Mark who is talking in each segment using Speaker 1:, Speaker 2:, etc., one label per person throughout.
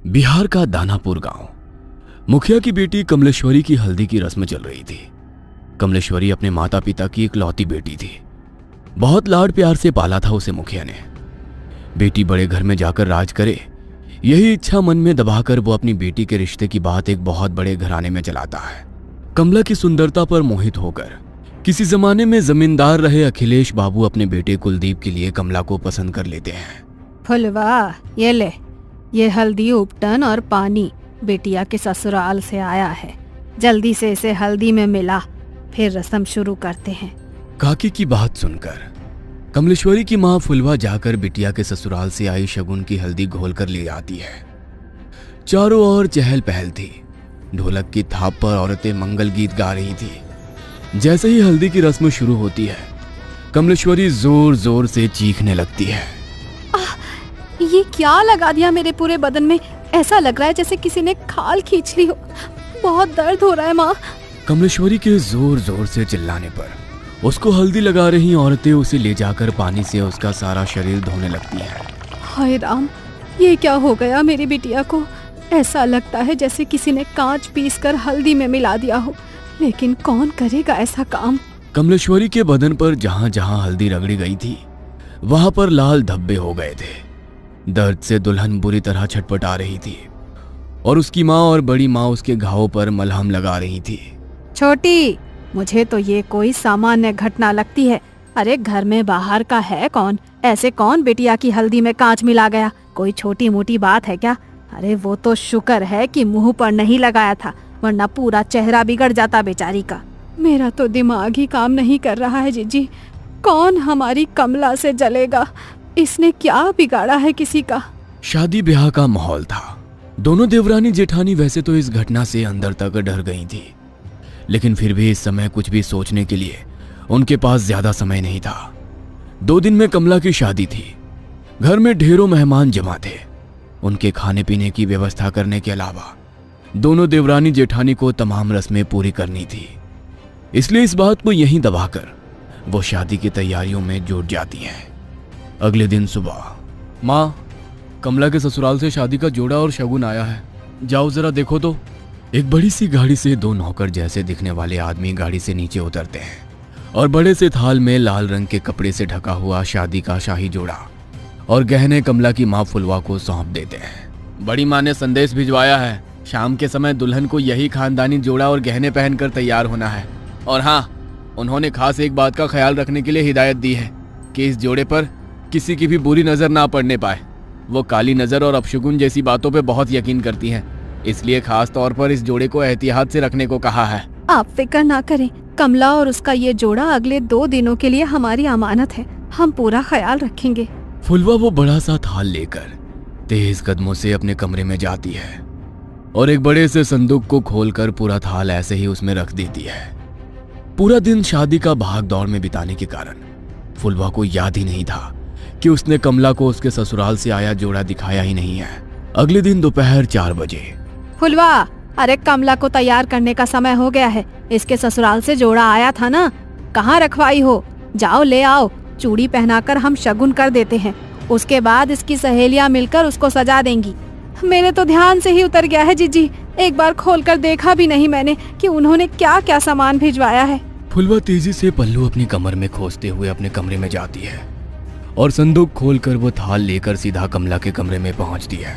Speaker 1: बिहार का दानापुर गांव। मुखिया की बेटी कमलेश्वरी की हल्दी की रस्म चल रही थी। कमलेश्वरी अपने माता पिता की इकलौती बेटी थी। बहुत लाड प्यार से पाला था उसे मुखिया ने। बेटी बड़े घर में जाकर राज करे, यही इच्छा मन में दबाकर वो अपनी बेटी के रिश्ते की बात एक बहुत बड़े घराने में चलाता है। कमला की सुंदरता पर मोहित होकर किसी जमाने में जमींदार रहे अखिलेश बाबू अपने बेटे कुलदीप के लिए कमला को पसंद कर लेते हैं।
Speaker 2: फुलवा, ये ले, ये हल्दी उपटन और पानी बेटिया के ससुराल से आया है। जल्दी से इसे हल्दी में मिला, फिर रस्म शुरू करते हैं।
Speaker 1: काकी की बात सुनकर कमलेश्वरी की माँ फुलवा जाकर बिटिया के ससुराल से आई शगुन की हल्दी घोल कर ले आती है। चारों ओर चहल पहल थी। ढोलक की थाप पर औरतें मंगल गीत गा रही थी। जैसे ही हल्दी की रस्म शुरू होती है, कमलेश्वरी जोर जोर से चीखने लगती है।
Speaker 2: ये क्या लगा दिया मेरे पूरे बदन में? ऐसा लग रहा है जैसे किसी ने खाल खींच ली हो। बहुत दर्द हो रहा है माँ।
Speaker 1: कमलेश्वरी के जोर जोर से चिल्लाने पर उसको हल्दी लगा रही औरतें उसे ले जाकर पानी से उसका सारा शरीर धोने लगती हैं।
Speaker 2: हाय राम, ये क्या हो गया मेरी बिटिया को? ऐसा लगता है जैसे किसी ने कांच पीसकर हल्दी में मिला दिया हो, लेकिन कौन करेगा ऐसा काम?
Speaker 1: कमलेश्वरी के बदन पर जहां जहां हल्दी रगड़ी गई थी, वहां पर लाल धब्बे हो गए थे। दर्द से दुल्हन बुरी तरह छटपटा रही थी और उसकी माँ और बड़ी माँ उसके घावों पर मलहम लगा रही थी।
Speaker 2: छोटी, मुझे तो ये कोई सामान्य घटना लगती है। अरे घर में बाहर का है कौन? ऐसे कौन बिटिया की हल्दी में कांच मिला गया? कोई छोटी मोटी बात है क्या? अरे वो तो शुक्र है कि मुंह पर नहीं लगाया था, वरना पूरा चेहरा बिगड़ जाता बेचारी का। मेरा तो दिमाग ही काम नहीं कर रहा है जीजी। कौन हमारी कमला से जलेगा? इसने क्या बिगाड़ा है किसी का?
Speaker 1: शादी ब्याह का माहौल था। दोनों देवरानी जेठानी वैसे तो इस घटना से अंदर तक डर गई थी, लेकिन फिर भी इस समय कुछ भी सोचने के लिए उनके पास ज्यादा समय नहीं था। 2 दिन में कमला की शादी थी। घर में ढेरों मेहमान जमा थे। उनके खाने पीने की व्यवस्था करने के अलावा दोनों देवरानी जेठानी को तमाम रस्में पूरी करनी थी। इसलिए इस बात को यहीं दबाकर वो शादी की तैयारियों में जुट जाती हैं। अगले दिन सुबह, माँ, कमला के ससुराल से शादी का जोड़ा और शगुन आया है, जाओ जरा देखो तो। एक बड़ी सी गाड़ी से 2 नौकर जैसे दिखने वाले आदमी गाड़ी से नीचे उतरते हैं और बड़े से थाल में लाल रंग के कपड़े से ढका हुआ शादी का शाही जोड़ा और गहने कमला की माँ फुलवा को सौंप देते हैं। बड़ी माँ ने संदेश भिजवाया है, शाम के समय दुल्हन को यही खानदानी जोड़ा और गहने पहनकर तैयार होना है। और हाँ, उन्होंने खास एक बात का ख्याल रखने के लिए हिदायत दी है कि इस जोड़े पर किसी की भी बुरी नजर ना पड़ने पाए। वो काली नजर और अपशगुन जैसी बातों पे बहुत यकीन करती हैं, इसलिए खास तौर पर इस जोड़े को एहतियात से रखने को कहा है।
Speaker 2: आप फिक्र ना करें, कमला और उसका ये जोड़ा अगले 2 दिनों के लिए हमारी अमानत है। हम पूरा ख्याल रखेंगे।
Speaker 1: फुलवा वो बड़ा सा थाल लेकर तेज कदमों से अपने कमरे में जाती है और एक बड़े से संदूक को खोलकर पूरा थाल ऐसे ही उसमें रख देती है। पूरा दिन शादी का भाग दौड़ में बिताने के कारण फुलवा को याद ही नहीं था कि उसने कमला को उसके ससुराल से आया जोड़ा दिखाया ही नहीं है। अगले दिन दोपहर 4 बजे,
Speaker 2: फुलवा, अरे कमला को तैयार करने का समय हो गया है। इसके ससुराल से जोड़ा आया था ना, कहाँ रखवाई हो? जाओ ले आओ। चूड़ी पहनाकर हम शगुन कर देते हैं, उसके बाद इसकी सहेलियां मिलकर उसको सजा देंगी। मेरे तो ध्यान से ही उतर गया है जीजी। एक बार खोलकर देखा भी नहीं मैंने कि उन्होंने क्या क्या सामान भिजवाया है।
Speaker 1: फुलवा तेजी से पल्लू अपनी कमर में खोसते हुए अपने कमरे में जाती है और संदूक खोलकर वो थाल लेकर सीधा कमला के कमरे में पहुंचती है।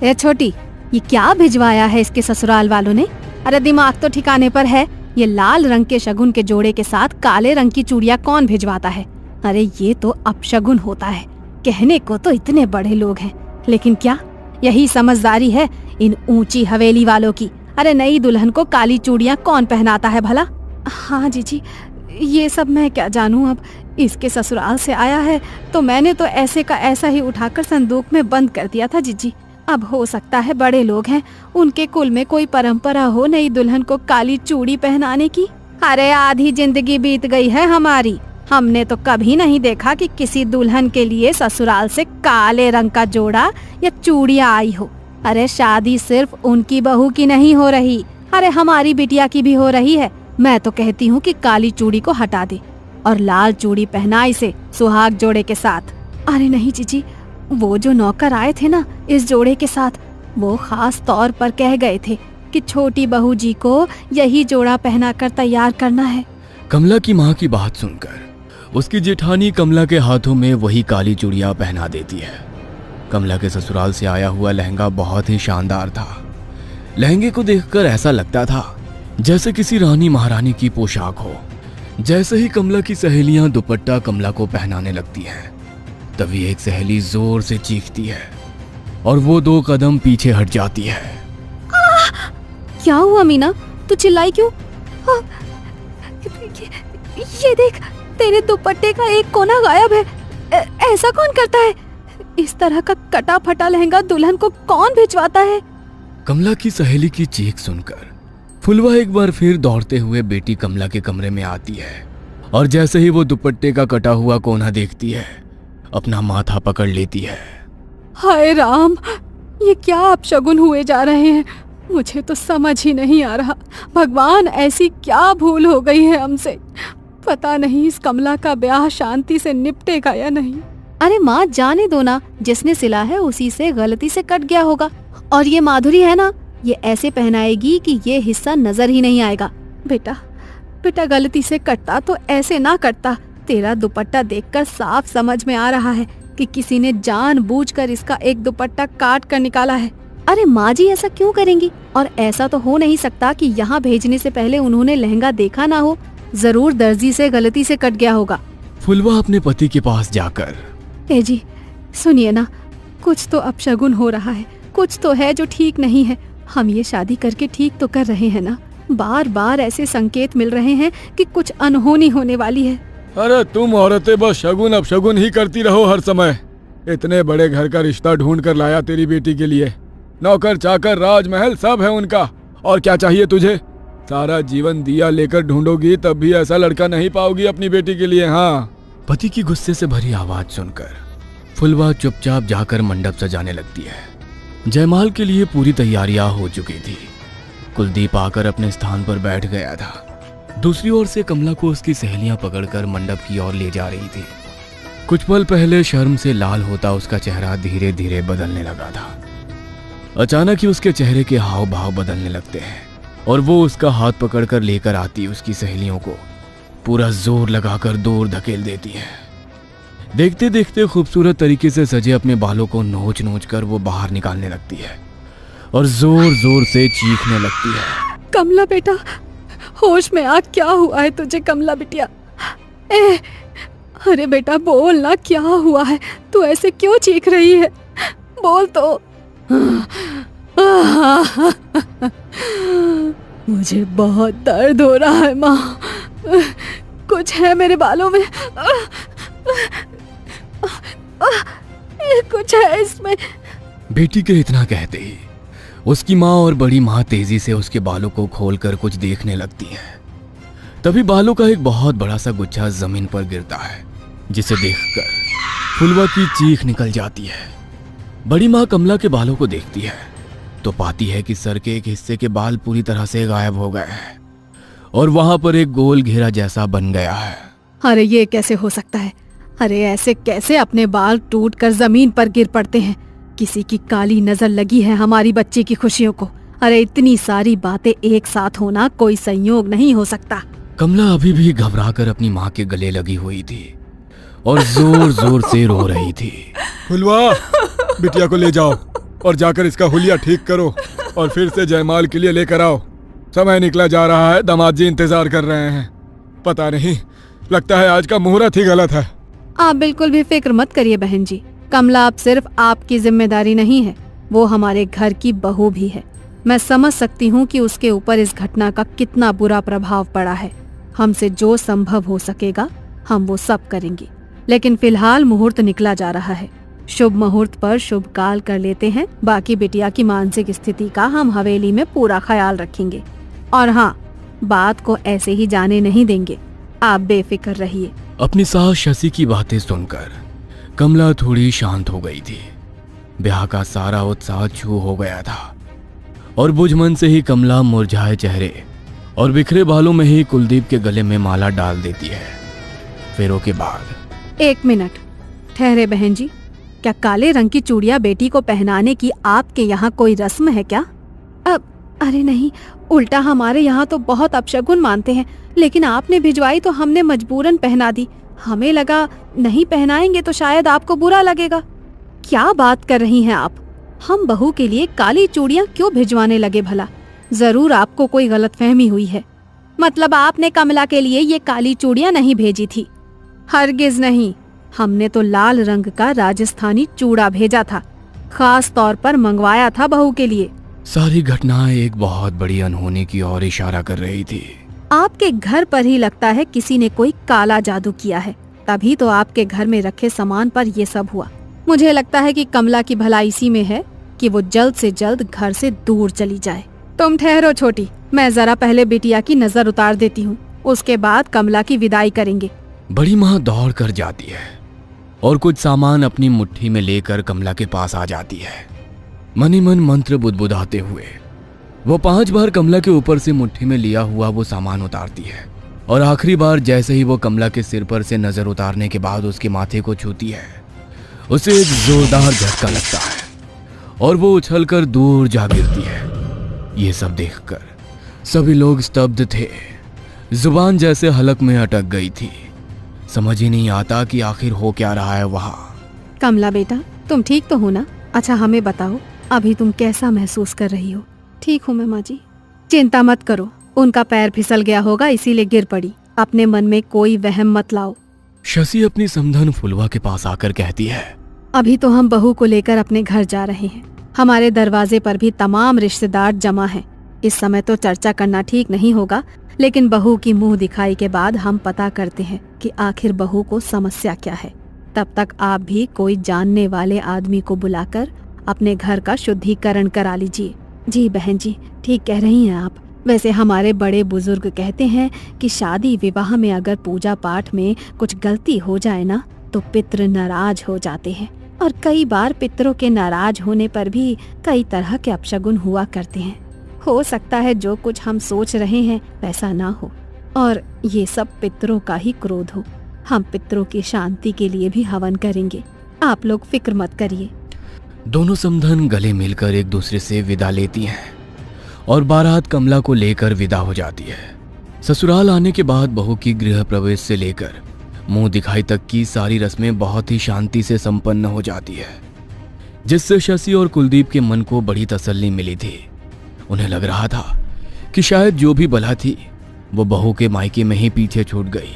Speaker 2: ए छोटी, ये क्या भिजवाया है इसके ससुराल वालों ने? अरे दिमाग तो ठिकाने पर है। ये लाल रंग के शगुन के जोड़े के साथ काले रंग की चूड़ियां कौन भिजवाता है? अरे ये तो अपशगुन होता है। कहने को तो इतने बड़े लोग हैं, लेकिन क्या यही समझदारी है इन ऊंची हवेली वालों की? अरे नई दुल्हन को काली चूड़ियां कौन पहनाता है भला? हाँ जीजी, ये सब मैं क्या जानूं। अब इसके ससुराल से आया है तो मैंने तो ऐसे का ऐसा ही उठाकर संदूक में बंद कर दिया था जीजी। अब हो सकता है बड़े लोग हैं, उनके कुल में कोई परंपरा हो नई दुल्हन को काली चूड़ी पहनाने की। अरे आधी जिंदगी बीत गई है हमारी, हमने तो कभी नहीं देखा कि किसी दुल्हन के लिए ससुराल से काले रंग का जोड़ा या चूड़ियां आई हो। अरे शादी सिर्फ उनकी बहू की नहीं हो रही, अरे हमारी बिटिया की भी हो रही है। मैं तो कहती हूँ कि काली चूड़ी को हटा दे और लाल चूड़ी पहना इसे सुहाग जोड़े के साथ। अरे नहीं जीजी, वो जो नौकर आए थे ना इस जोड़े के साथ, वो खास तौर पर कह गए थे कि छोटी बहू जी को यही जोड़ा पहनाकर तैयार करना है।
Speaker 1: कमला की माँ की बात सुनकर उसकी जेठानी कमला के हाथों में वही काली चूड़ियां पहना देती है। कमला के ससुराल से आया हुआ लहंगा बहुत ही शानदार था। लहंगे को देखकर ऐसा लगता था जैसे किसी रानी महारानी की पोशाक हो। जैसे ही कमला की सहेलियां दुपट्टा कमला को पहनाने लगती हैं, तभी एक सहेली जोर से चीखती है और वो 2 कदम पीछे हट जाती है।
Speaker 2: क्या हुआ मीना, तू चिल्लाई क्यों? ये देख, तेरे दुपट्टे का एक कोना गायब है। ऐसा कौन करता है? इस तरह का कटा फटा लहंगा दुल्हन को कौन भिजवाता है?
Speaker 1: कमला की सहेली की चीख सुनकर फुलवा एक बार फिर दौड़ते हुए बेटी कमला के कमरे में आती है और जैसे ही वो दुपट्टे का कटा हुआ कोना देखती है, अपना माथा पकड़ लेती है।
Speaker 2: हाय राम, ये क्या अपशगुन हुए जा रहे हैं? मुझे तो समझ ही नहीं आ रहा। भगवान, ऐसी क्या भूल हो गई है हमसे? पता नहीं इस कमला का ब्याह शांति से निपटेगा या नहीं। अरे माँ, जाने दो ना, जिसने सिला है उसी से गलती से कट गया होगा। और ये माधुरी है ना, ये ऐसे पहनाएगी कि ये हिस्सा नजर ही नहीं आएगा। बेटा गलती से कटता तो ऐसे ना कटता। तेरा दुपट्टा देखकर साफ समझ में आ रहा है कि किसी ने जानबूझकर इसका एक दुपट्टा काट कर निकाला है। अरे माँ जी, ऐसा क्यों करेंगी? और ऐसा तो हो नहीं सकता कि यहाँ भेजने से पहले उन्होंने लहंगा देखा ना हो। जरूर दर्जी से गलती से कट गया होगा।
Speaker 1: फुलवा अपने पति के पास जाकर,
Speaker 2: ए जी सुनिए ना, कुछ तो अपशगुन हो रहा है, कुछ तो है जो ठीक नहीं है। हम ये शादी करके ठीक तो कर रहे हैं ना? बार बार ऐसे संकेत मिल रहे हैं कि कुछ अनहोनी होने वाली है।
Speaker 3: अरे तुम औरतें बस शगुन अपशगुन ही करती रहो हर समय। इतने बड़े घर का रिश्ता ढूंढ कर लाया तेरी बेटी के लिए। नौकर चाकर राजमहल सब है उनका, और क्या चाहिए तुझे? सारा जीवन दिया लेकर ढूंढोगी तब भी ऐसा लड़का नहीं पाओगी अपनी बेटी के लिए। हाँ।
Speaker 1: पति की गुस्से से भरी आवाज सुनकर फुलवा चुपचाप जाकर मंडप सजाने लगती है। जयमाल के लिए पूरी तैयारियां हो चुकी थी। कुलदीप आकर अपने स्थान पर बैठ गया था। दूसरी ओर से कमला को उसकी सहेलियां पकड़कर मंडप की ओर ले जा रही थी। कुछ पल पहले शर्म से लाल होता उसका चेहरा धीरे धीरे बदलने लगा था। अचानक ही उसके चेहरे के हाव भाव बदलने लगते हैं और वो उसका हाथ पकड़कर लेकर आती उसकी सहेलियों को पूरा जोर लगाकर दूर धकेल देती है। देखते देखते खूबसूरत तरीके से सजे अपने बालों को नोच नोच कर वो बाहर निकालने लगती है और जोर जोर से चीखने लगती है।
Speaker 2: कमला बेटा, होश में आ, क्या हुआ है तुझे? कमला बिटिया, अरे बेटा बोल ना, क्या हुआ है? तू ऐसे क्यों चीख रही है? बोल तो। मुझे बहुत दर्द हो रहा है माँ, कुछ है मेरे बालों में, कुछ है इसमें।
Speaker 1: बेटी के इतना कहते ही उसकी माँ और बड़ी माँ तेजी से उसके बालों को खोलकर कुछ देखने लगती हैं। तभी बालों का एक बहुत बड़ा सा गुच्छा जमीन पर गिरता है, जिसे देखकर फुलवा की चीख निकल जाती है। बड़ी माँ कमला के बालों को देखती है तो पाती है कि सर के एक हिस्से के बाल पूरी तरह से गायब हो गए हैं और वहां पर एक गोल घेरा जैसा बन गया है।
Speaker 2: अरे ये कैसे हो सकता है? अरे ऐसे कैसे अपने बाल टूटकर जमीन पर गिर पड़ते हैं? किसी की काली नजर लगी है हमारी बच्ची की खुशियों को। अरे इतनी सारी बातें एक साथ होना कोई संयोग नहीं हो सकता।
Speaker 1: कमला अभी भी घबराकर अपनी माँ के गले लगी हुई थी और जोर जोर से रो रही थी।
Speaker 3: फुलवा, बिटिया को ले जाओ और जाकर इसका हुलिया ठीक करो और फिर से जयमाल के लिए लेकर आओ। समय निकला जा रहा है, दामाद जी इंतजार कर रहे हैं। पता नहीं, लगता है आज का मुहूर्त ही गलत है।
Speaker 2: आप बिल्कुल भी फिक्र मत करिए बहन जी। कमला अब सिर्फ आपकी जिम्मेदारी नहीं है, वो हमारे घर की बहू भी है। मैं समझ सकती हूँ कि उसके ऊपर इस घटना का कितना बुरा प्रभाव पड़ा है। हमसे जो संभव हो सकेगा हम वो सब करेंगे, लेकिन फिलहाल मुहूर्त निकला जा रहा है। शुभ मुहूर्त पर शुभ काल कर लेते हैं। बाकी बिटिया की मानसिक स्थिति का हम हवेली में पूरा ख्याल रखेंगे। और हाँ, बात को ऐसे ही जाने नहीं देंगे, आप बेफिक्र रहिए।
Speaker 1: अपनी सास शशि की बातें सुनकर कमला थोड़ी शांत हो गई थी। ब्याह का सारा उत्साह छू हो गया था और बुझमन से ही कमला मुरझाए चेहरे और बिखरे बालों में ही कुलदीप के गले में माला डाल देती है। फेरों के बाद
Speaker 2: 1 मिनट ठहरे बहन जी, क्या काले रंग की चूड़ियां बेटी को पहनाने की आपके यहाँ कोई रस्म है क्या? अरे नहीं, उल्टा हमारे यहाँ तो बहुत अपशगुन मानते हैं, लेकिन आपने भिजवाई तो हमने मजबूरन पहना दी। हमें लगा नहीं पहनाएंगे तो शायद आपको बुरा लगेगा। क्या बात कर रही हैं आप? हम बहू के लिए काली चूड़ियां क्यों भिजवाने लगे भला? जरूर आपको कोई गलतफहमी हुई है। मतलब आपने कमला के लिए ये काली चूड़ियां नहीं भेजी थी? हरगिज नहीं, हमने तो लाल रंग का राजस्थानी चूड़ा भेजा था, खास तौर पर मंगवाया था बहू के लिए।
Speaker 1: सारी घटनाएं एक बहुत बड़ी अनहोनी की ओर इशारा कर रही थी।
Speaker 2: आपके घर पर ही लगता है किसी ने कोई काला जादू किया है, तभी तो आपके घर में रखे सामान पर ये सब हुआ। मुझे लगता है कि कमला की भलाई इसी में है कि वो जल्द से जल्द घर से दूर चली जाए। तुम ठहरो छोटी, मैं जरा पहले बिटिया की नजर उतार देती हूँ, उसके बाद कमला की विदाई करेंगे।
Speaker 1: बड़ी माँ दौड़ कर जाती है और कुछ सामान अपनी मुट्ठी में लेकर कमला के पास आ जाती है। मनी मन मंत्र बुदबुदाते हुए वो 5 बार कमला के ऊपर से मुट्ठी में लिया हुआ वो सामान उतारती है और आखिरी बार जैसे ही वो कमला के सिर पर से नजर उतारने के बाद उसके माथे को छूती है, उसे एक जोरदार झटका लगता है और वो उछलकर दूर जा गिरती है। ये सब देखकर सभी लोग स्तब्ध थे, जुबान जैसे हलक में अटक गई थी। समझ ही नहीं आता कि आखिर हो क्या रहा है वहाँ।
Speaker 2: कमला बेटा, तुम ठीक तो हो ना? अच्छा हमें बताओ, अभी तुम कैसा महसूस कर रही हो? ठीक हूँ मैं माँ जी। चिंता मत करो, उनका पैर फिसल गया होगा इसीलिए गिर पड़ी। अपने मन में कोई वहम मत लाओ।
Speaker 1: शशि अपनी समधन फुलवा के पास आकर कहती है,
Speaker 2: अभी तो हम बहू को लेकर अपने घर जा रहे हैं। हमारे दरवाजे पर भी तमाम रिश्तेदार जमा हैं। इस समय तो चर्चा करना ठीक नहीं होगा, लेकिन बहू की मुंह दिखाई के बाद हम पता करते हैं कि आखिर बहू को समस्या क्या है। तब तक आप भी कोई जानने वाले आदमी को बुलाकर अपने घर का शुद्धिकरण करा लीजिए। जी बहन जी, ठीक कह रही हैं आप। वैसे हमारे बड़े बुजुर्ग कहते हैं कि शादी विवाह में अगर पूजा पाठ में कुछ गलती हो जाए ना तो पितृ नाराज हो जाते हैं, और कई बार पितरों के नाराज होने पर भी कई तरह के अपशगुन हुआ करते हैं। हो सकता है जो कुछ हम सोच रहे हैं वैसा ना हो और ये सब पितरों का ही क्रोध हो। हम पितरों की शांति के लिए भी हवन करेंगे, आप लोग फिक्र मत करिए।
Speaker 1: दोनों समधन गले मिलकर एक दूसरे से विदा लेती हैं और बारात कमला को लेकर विदा हो जाती है। ससुराल आने के बाद बहू की गृह प्रवेश से लेकर मुंह दिखाई तक की सारी रस्में बहुत ही शांति से संपन्न हो जाती है, जिससे शशि और कुलदीप के मन को बड़ी तसल्ली मिली थी। उन्हें लग रहा था कि शायद जो भी बला थी वो बहू के मायके में ही पीछे छूट गई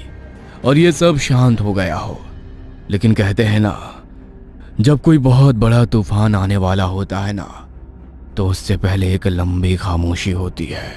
Speaker 1: और ये सब शांत हो गया हो। लेकिन कहते हैं ना, जब कोई बहुत बड़ा तूफान आने वाला होता है ना, तो उससे पहले एक लंबी खामोशी होती है।